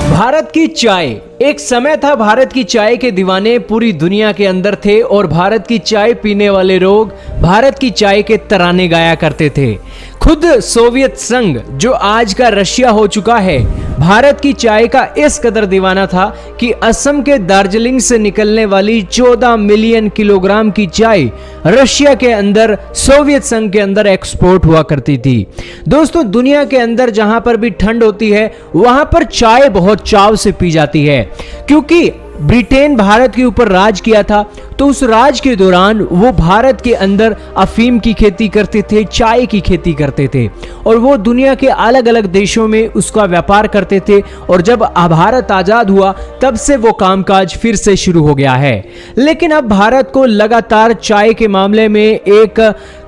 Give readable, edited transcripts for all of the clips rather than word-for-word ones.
भारत की चाय। एक समय था भारत की चाय के दीवाने पूरी दुनिया के अंदर थे और भारत की चाय पीने वाले लोग भारत की चाय के तराने गाया करते थे। खुद सोवियत संघ, जो आज का रशिया हो चुका है, भारत की चाय का इस कदर दीवाना था कि असम के दार्जिलिंग से निकलने वाली 14 मिलियन किलोग्राम की चाय रशिया के अंदर, सोवियत संघ के अंदर एक्सपोर्ट हुआ करती थी। दोस्तों, दुनिया के अंदर जहां पर भी ठंड होती है वहां पर चाय बहुत चाव से पी जाती है, क्योंकि ब्रिटेन भारत के ऊपर राज किया था। तो उस राज के दौरान वो भारत के अंदर अफीम की खेती करते थे, चाय की खेती करते थे और वो दुनिया के अलग अलग देशों में उसका व्यापार करते थे। और जब भारत आजाद हुआ तब से वो कामकाज फिर से शुरू हो गया है। लेकिन अब भारत को लगातार चाय के मामले में एक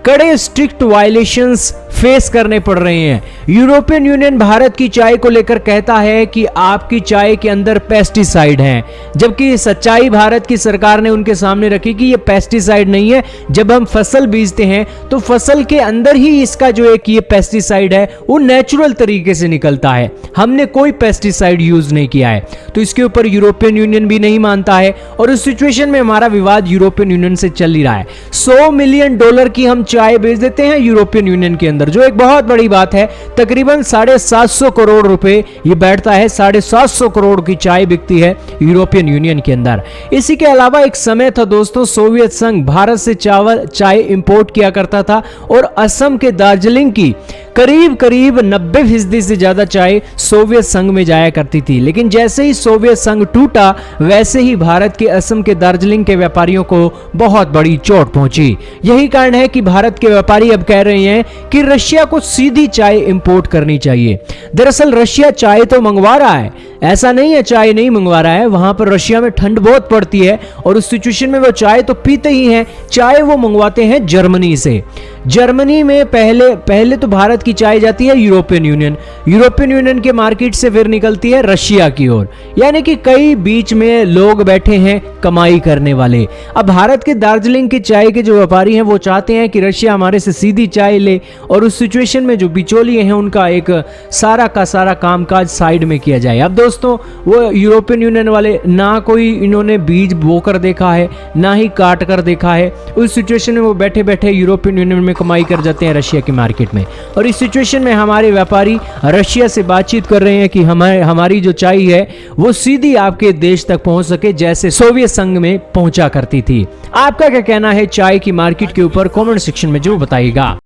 कड़े स्ट्रिक्ट वायलेशंस फेस करने पड़ रहे हैं। यूरोपियन यूनियन भारत की चाय को लेकर कहता है कि आपकी चाय के अंदर पेस्टिसाइड हैं, जबकि सच्चाई भारत की सरकार ने उनके सामने रखी कि ये पेस्टिसाइड नहीं है। जब हम फसल बीजते हैं तो फसल के अंदर ही इसका जो एक ये पेस्टिसाइड है वो नेचुरल तरीके से निकलता है, हमने कोई पेस्टिसाइड यूज नहीं किया है। तो इसके ऊपर यूरोपियन यूनियन भी नहीं मानता है और उस सिचुएशन में हमारा विवाद यूरोपियन यूनियन से चल ही रहा है। $100 मिलियन की हम चाय बेच देते हैं यूरोपियन यूनियन के अंदर, जो एक बहुत बड़ी बात है। तकरीबन 750 करोड़ रुपए ये बैठता है, 750 करोड़ की चाय बिकती है यूरोपियन यूनियन के अंदर। इसी के अलावा एक समय था दोस्तों, सोवियत संघ भारत से चाय इंपोर्ट किया करता था और असम के दार्जिलिंग की करीब 90% से ज्यादा चाय सोवियत संघ में जाया करती थी। लेकिन जैसे ही सोवियत संघ टूटा वैसे ही भारत के असम के दार्जिलिंग के व्यापारियों को बहुत बड़ी चोट पहुंची। यही कारण है कि भारत के व्यापारी अब कह रहे हैं कि रशिया को सीधी चाय इंपोर्ट करनी चाहिए। दरअसल रशिया चाय तो मंगवा रहा है, ऐसा नहीं है चाय नहीं मंगवा रहा है। वहां पर रशिया में ठंड बहुत पड़ती है और उस सिचुएशन में वो चाय तो पीते ही हैं, चाय वो मंगवाते हैं जर्मनी से। जर्मनी में पहले तो भारत की चाय जाती है यूरोपियन यूनियन के मार्केट से फिर निकलती है रशिया की ओर। यानी कि कई बीच में लोग बैठे हैं कमाई करने वाले। अब भारत के दार्जिलिंग के चाय के जो व्यापारी हैं वो चाहते हैं कि रशिया हमारे से सीधी चाय ले और उस सिचुएशन में जो बिचौलिए हैं उनका एक सारा का सारा कामकाज साइड में किया जाए। अब दोस्तों, वो यूरोपियन यूनियन वाले ना कोई इन्होंने बीज बोकर देखा है ना ही काट कर देखा है। उस सिचुएशन में वो बैठे बैठे यूरोपियन यूनियन में कमाई कर जाते हैं रशिया की मार्केट में। और इस सिचुएशन में हमारे व्यापारी रशिया से बातचीत कर रहे हैं कि हमारी जो चाय है वो सीधी आपके देश तक पहुंच सके, जैसे सोवियत संघ में पहुंचा करती थी। आपका क्या कहना है चाय की मार्केट के ऊपर? कमेंट सेक्शन में जरूर बताइएगा।